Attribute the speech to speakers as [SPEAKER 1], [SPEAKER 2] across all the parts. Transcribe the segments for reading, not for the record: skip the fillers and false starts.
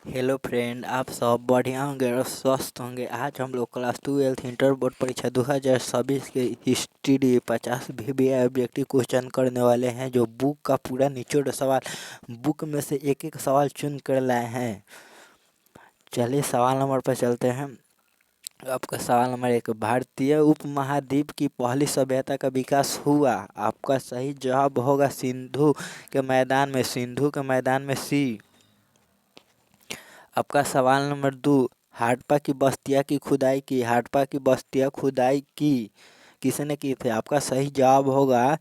[SPEAKER 1] Hello friend, आप सब बढ़िया होंगे और स्वस्थ होंगे। आज हम लोग क्लास 12 इंटर बोर्ड परीक्षा 2026 के हिस्ट्री 50 VBI ऑब्जेक्टिव क्वेश्चन करने वाले हैं, जो बुक का पूरा निचोड़ सवाल बुक में से एक एक सवाल चुन कर लाए हैं। चलिए सवाल नंबर पर चलते हैं। आपका सवाल नंबर 1, भारतीय उपमहाद्वीप की पहली सभ्यता का विकास हुआ। आपका सही जवाब होगा सिंधु के मैदान में। सिंधु के मैदान में सी। आपका सवाल नंबर 2, हड़प्पा की बस्तियां की खुदाई की। हड़प्पा की बस्तियां खुदाई की किसने की थे? आपका सही जवाब होगा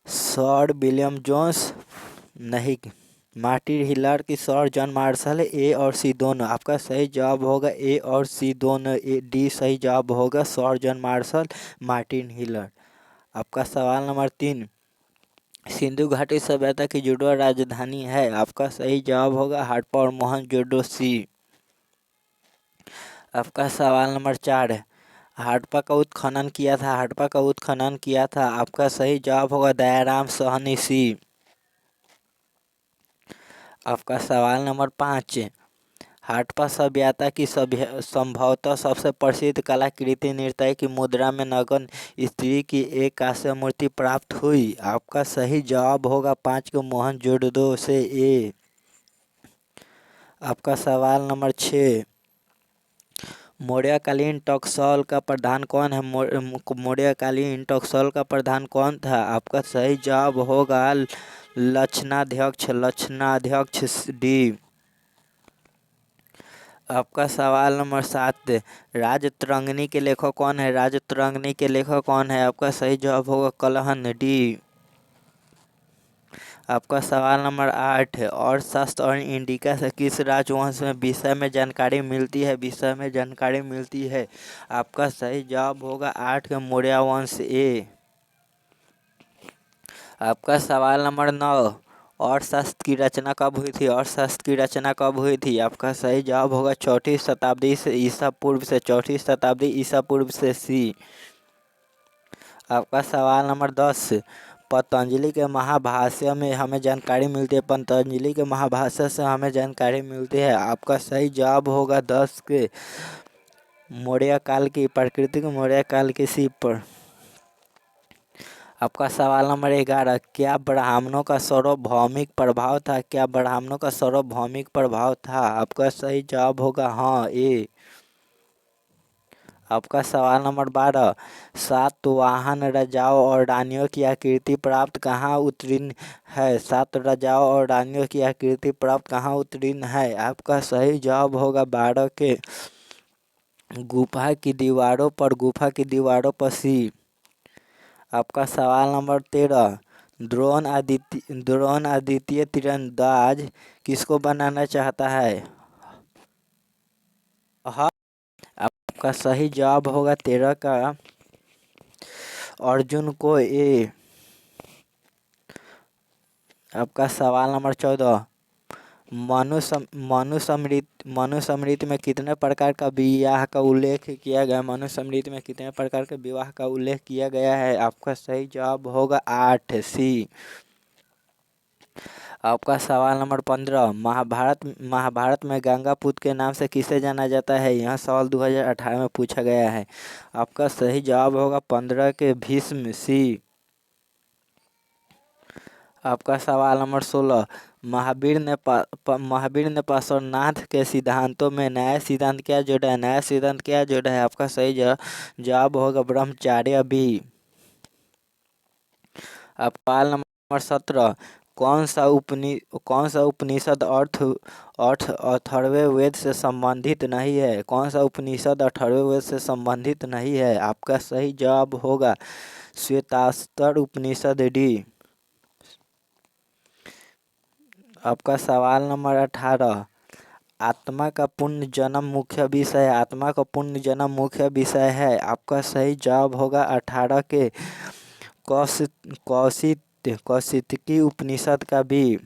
[SPEAKER 1] सर विलियम जोन्स। नहीं, मार्टिन हिलर की सर जॉन मार्शल। ए और सी दोनों। आपका सही जवाब होगा ए और सी दोनों। डी सही जवाब होगा sir John Marshall, Martin Hiller. आपका सवाल नंबर 3, सिंधु घाटी सभ्यता की जुड़वा राजधानी है। आपका सही जवाब होगा हड़प्पा और मोहनजोदड़ो सी। आपका सवाल नंबर 4 है, हड़प्पा का उत्खनन किया था। हड़प्पा का उत्खनन किया था। आपका सही जवाब होगा दयाराम साहनी सी। आपका सवाल नंबर 5, हड़प्पा सभ्यता की संभवतः सबसे प्रसिद्ध कलाकृति नृत्य की मुद्रा में नग्न स्त्री की एक कांस्य मूर्ति प्राप्त हुई। आपका सही जवाब होगा 5 को मोहनजोदड़ो से ए। आपका सवाल नंबर 6, मौर्यकालीन टकसाल का प्रधान कौन है? मौर्यकालीन टकसाल का प्रधान कौन था? आपका सही जवाब होगा लक्षणाध्यक्ष। लक्षणाध्यक्ष डी। आपका सवाल नंबर 7, राजतरंगिणी के लेखक कौन है? राजतरंगिणी के लेखक कौन है? आपका सही जवाब होगा कलहन डी। आपका सवाल नंबर 8 है, और शास्त्र और इंडिका से किस राजवंश में विषय में जानकारी मिलती है? विषय में जानकारी मिलती है। आपका सही जवाब होगा 8 का मौर्य वंश ए। आपका सवाल नंबर 9, और शास्त्र की रचना कब हुई थी? और शास्त्र की रचना कब हुई थी? आपका सही जवाब होगा 4वीं शताब्दी से ईसा पूर्व से। 4वीं शताब्दी ईसा पूर्व से सी। आपका सवाल नंबर 10, पतंजलि के महाभाष्य में हमें जानकारी मिलती है। पतंजलि के महाभाष्य से हमें जानकारी मिलती है। आपका सही जवाब होगा 10 के मौर्य काल की, प्राकृतिक मौर्य काल की सी पर। आपका सवाल नंबर 11, क्या ब्राह्मणों का सार्वभौमिक प्रभाव था? क्या ब्राह्मणों का सार्वभौमिक प्रभाव था? आपका सही जवाब होगा हाँ ए। आपका सवाल नंबर 12, सातवाहन राजाओं और रानियों की आकृति प्राप्त कहाँ उत्कीर्ण है? 7 राजाओं और रानियों की आकृति प्राप्त कहाँ उत्कीर्ण है? आपका सही जवाब होगा 12 के गुफा की दीवारों पर। गुफा की दीवारों पर सी। आपका सवाल नंबर 13, द्रोण अद्वितीय तीरंदाज किसको बनाना चाहता है? हाँ, आपका सही जवाब होगा 13 का अर्जुन को ए। आपका सवाल नंबर 14, मनुस्मृति में कितने प्रकार का विवाह का उल्लेख किया गया? मनुस्मृति में कितने प्रकार के विवाह का उल्लेख किया गया है? आपका सही जवाब होगा 8 सी। आपका सवाल नंबर 15, महाभारत में गंगा पुत्र के नाम से किसे जाना जाता है? यह सवाल 2018 में पूछा गया है। आपका सही जवाब होगा 15 के भीष्म सी। आपका सवाल नंबर 16, महावीर ने पार्श्वनाथ के सिद्धांतों में नया सिद्धांत क्या जोड़ा है? नया सिद्धांत क्या जोड़ा है? आपका सही जवाब होगा ब्रह्मचार्य भी। आप सवाल नंबर 17, कौन सा उपनिषद अथर्ववेद से संबंधित नहीं है? कौन सा उपनिषद अथर्ववेद से संबंधित नहीं है? आपका सही जवाब होगा श्वेताश्वर उपनिषद डी। आपका सवाल नंबर 18, आत्मा का पुनर्जन्म मुख्य विषय है। आत्मा का पुनर्जन्म मुख्य विषय है। आपका सही जवाब होगा 18 के कौशितकी उपनिषद का भी।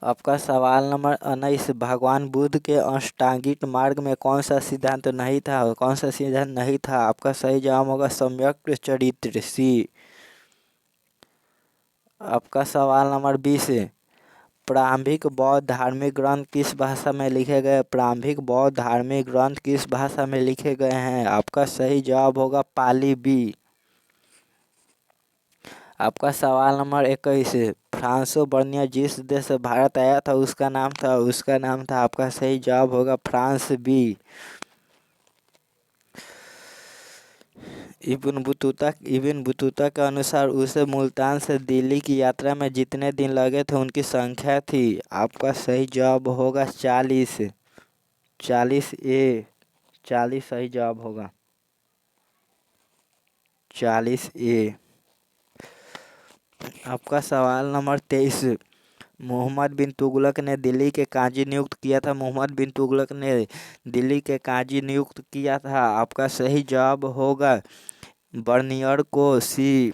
[SPEAKER 1] आपका सवाल नंबर 19, भगवान बुद्ध के अष्टांगिक मार्ग में कौन सा सिद्धांत नहीं था? कौन सा सिद्धांत नहीं था? आपका सही जवाब होगा सम्यक चरित्र सी। आपका सवाल नंबर 20, प्रारंभिक बौद्ध धार्मिक ग्रंथ किस भाषा में लिखे गए? प्रारंभिक बौद्ध धार्मिक ग्रंथ किस भाषा में लिखे गए हैं? आपका सही जवाब होगा पाली बी। आपका सवाल नंबर 21, फ्रांसो बर्नियर जिस देश से भारत आया था उसका नाम था आपका सही जवाब होगा फ्रांस बी। इब्न बतूता के अनुसार उसे मुल्तान से दिल्ली की यात्रा में जितने दिन लगे थे उनकी संख्या थी। आपका सही जवाब होगा 40। 40 ए 40 सही जवाब होगा 40 ए। आपका सवाल नंबर 23, मोहम्मद बिन तुगलक ने दिल्ली के काजी नियुक्त किया था। मोहम्मद बिन तुगलक ने दिल्ली के काजी नियुक्त किया था। आपका सही जवाब होगा बर्नियर को सी।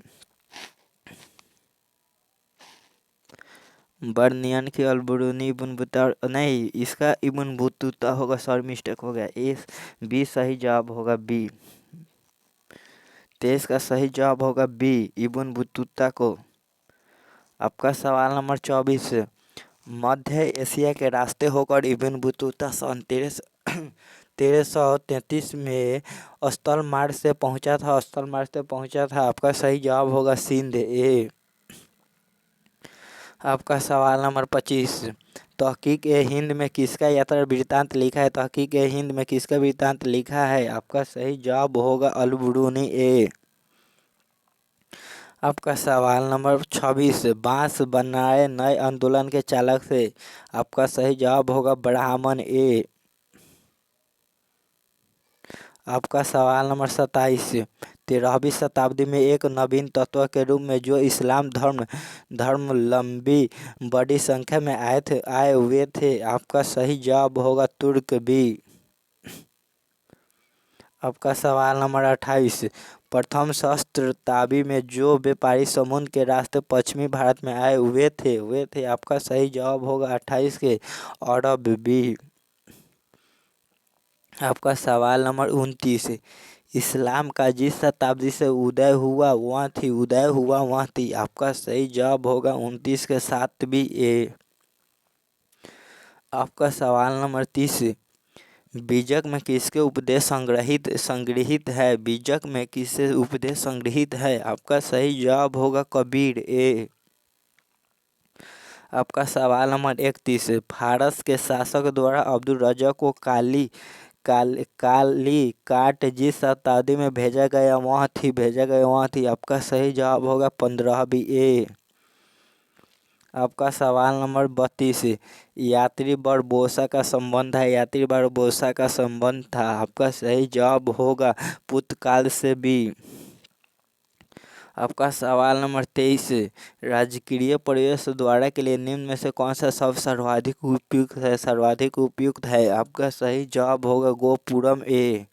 [SPEAKER 1] बर्नियन की अलबरूनी इब्न बतूता नहीं, इसका इब्न बतूता होगा, सॉरी मिस्टेक हो गया। ए बी सही जवाब होगा बी। 23 का सही जवाब होगा बी, इब्न बतूता को। आपका सवाल नंबर 24, मध्य एशिया के रास्ते होकर इब्न बतूता सन 1333 में स्थल मार्ग से पहुंचा था। आपका सही जवाब होगा सिंध ए। आपका सवाल नंबर 25, तहकीक ए हिंद में किसका यात्रा वृत्तांत लिखा है? तहकीक ए हिंद में किसका वृत्तांत लिखा है? आपका सही जवाब होगा अलबरूनी ए। आपका सवाल नंबर 26, बांस बनाए नए आंदोलन के चालक थे। आपका सही जवाब होगा ब्राह्मण ए। आपका सवाल नंबर 27, 13वीं शताब्दी में एक नवीन तत्व के रूप में जो इस्लाम धर्मावलंबी बड़ी संख्या में आए हुए थे। आपका सही जवाब होगा तुर्क बी। आपका सवाल नंबर 28, प्रथम सहस्त्राब्दी में जो व्यापारी समुद्र के रास्ते पश्चिमी भारत में आए हुए थे। आपका सही जवाब होगा 28 के अरब बी। आपका सवाल नंबर 29, इस्लाम का जिस शताब्दी से उदय हुआ वह थी। आपका सही जवाब होगा 29 के 7 बी ए। आपका सवाल नंबर 30, बीजक में किसके उपदेश संग्रहित है? बीजक में किससे उपदेश संग्रहित है? आपका सही जवाब होगा कबीर ए। आपका सवाल नंबर 31, फारस के शासक द्वारा अब्दुल रज़्ज़ाक को कालीकाट जिस शताब्दी में भेजा गया वह थी। आपका सही जवाब होगा 15वीं ए। आपका सवाल नंबर 32, यात्री बरबोसा का संबंध था। आपका सही जवाब होगा पुर्तगाल से बी। आपका सवाल नंबर 23, राजकीय प्रवेश द्वार के लिए निम्न में से कौन सा शब्द सर्वाधिक उपयुक्त है? आपका सही जवाब होगा गोपुरम ए।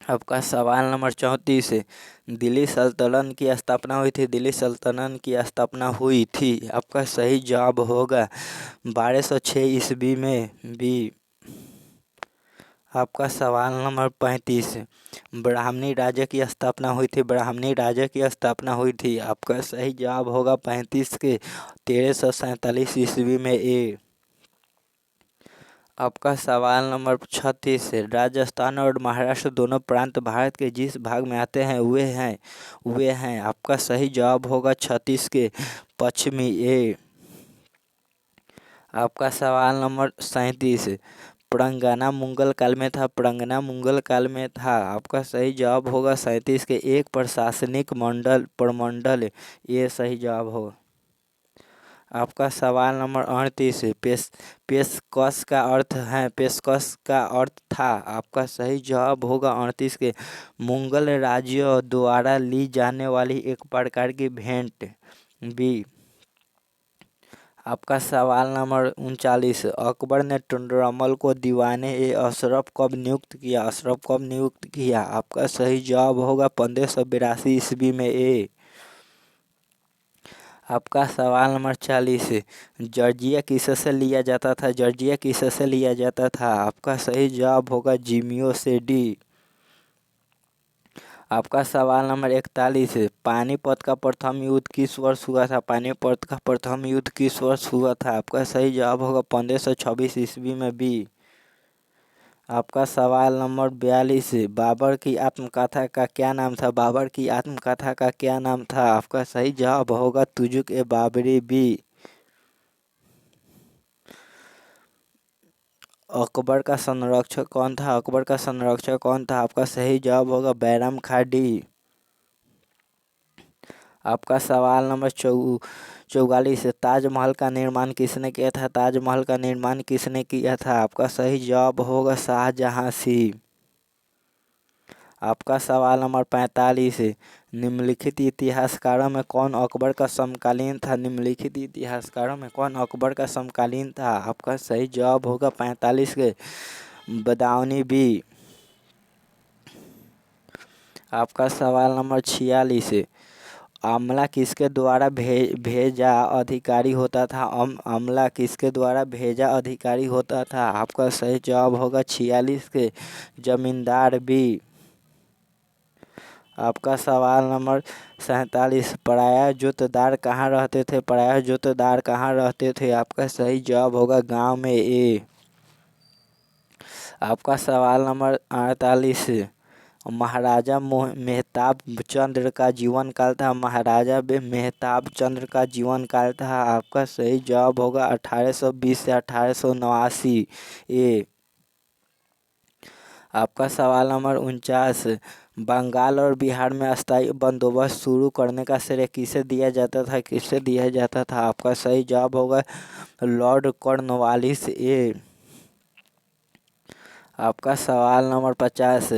[SPEAKER 1] आपका सवाल नंबर 34, दिल्ली सल्तनत की स्थापना हुई थी। आपका सही जवाब होगा 1206 ईस्वी में बी। आपका सवाल नंबर 35, ब्राह्मणी राज्य की स्थापना हुई थी। आपका सही जवाब होगा 35 के 1347 ईस्वी में ए। आपका सवाल नंबर 36, राजस्थान और महाराष्ट्र दोनों प्रांत भारत के जिस भाग में आते हैं वे हैं। आपका सही जवाब होगा 36 के पश्चिमी ए। आपका सवाल नंबर 37, प्रंगना मुगल काल में था। आपका सही जवाब होगा 37 के एक प्रशासनिक प्रमंडल ये सही जवाब होगा। आपका सवाल नंबर 38, पेशकश का अर्थ था। आपका सही जवाब होगा 38 के मुगल राज्यों द्वारा ली जाने वाली एक प्रकार की भेंट बी। आपका सवाल नंबर 39, अकबर ने टोडरमल को दीवाने ए अशरफ कब नियुक्त किया? आपका सही जवाब होगा 1582 ईस्वी में ए। आपका सवाल नंबर 40, जर्जिया किससे लिया जाता था? आपका सही जवाब होगा जिमियो से डी। आपका सवाल नंबर 41 है, पानीपत का प्रथम युद्ध किस वर्ष हुआ था? पानीपत का प्रथम युद्ध किस वर्ष हुआ था? आपका सही जवाब होगा 1526 ईस्वी में बी। आपका सवाल नंबर 42 है, बाबर की आत्मकथा का क्या नाम था? बाबर की आत्मकथा का क्या नाम था? आपका सही जवाब होगा तुजुक ए बाबरी बी। अकबर का संरक्षक कौन था? अकबर का संरक्षक कौन था? आपका सही जवाब होगा बैरम खां डी। आपका सवाल नंबर 44 है, ताजमहल का निर्माण किसने किया था? ताजमहल का निर्माण किसने किया था? आपका सही जवाब होगा शाहजहां सी। आपका सवाल नंबर 45 है, निम्नलिखित इतिहासकारों में कौन अकबर का समकालीन था? निम्नलिखित इतिहासकारों में कौन अकबर का समकालीन था? आपका सही जवाब होगा 45 के बदाऊनी बी। आपका सवाल नंबर 46 है, अमला किसके द्वारा भेजा अधिकारी होता था? अमला किसके द्वारा भेजा अधिकारी होता था? आपका सही जवाब होगा 46 के जमींदार बी। आपका सवाल नंबर 47, पराया जोतदार कहाँ रहते थे? पराया जोतदार कहाँ रहते थे? आपका सही जवाब होगा गांव में ए। आपका सवाल नंबर 48, महाराजा मेहताब चंद्र का जीवन काल था? महाराजा मेहताब चंद्र का जीवन काल था? आपका सही जवाब होगा 1820 से 1889 ए। आपका सवाल नंबर 49, बंगाल और बिहार में अस्थायी बंदोबस्त शुरू करने का श्रेय किसे दिया जाता था? किसे दिया जाता था? आपका सही जवाब होगा लॉर्ड कॉर्नवालिस ए। आपका सवाल नंबर 50,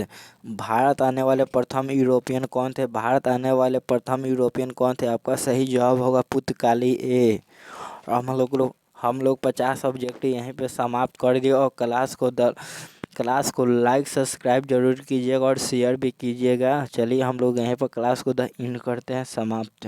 [SPEAKER 1] भारत आने वाले प्रथम यूरोपियन कौन थे? भारत आने वाले प्रथम यूरोपियन कौन थे? आपका सही जवाब होगा पुर्तगाली ए। और हम लोग 50 ऑब्जेक्टिव यहीं पे समाप्त कर दिए। और क्लास को लाइक सब्सक्राइब जरूर कीजिएगा और शेयर भी कीजिएगा। चलिए हम लोग यहीं पर क्लास को एंड करते हैं, समाप्त।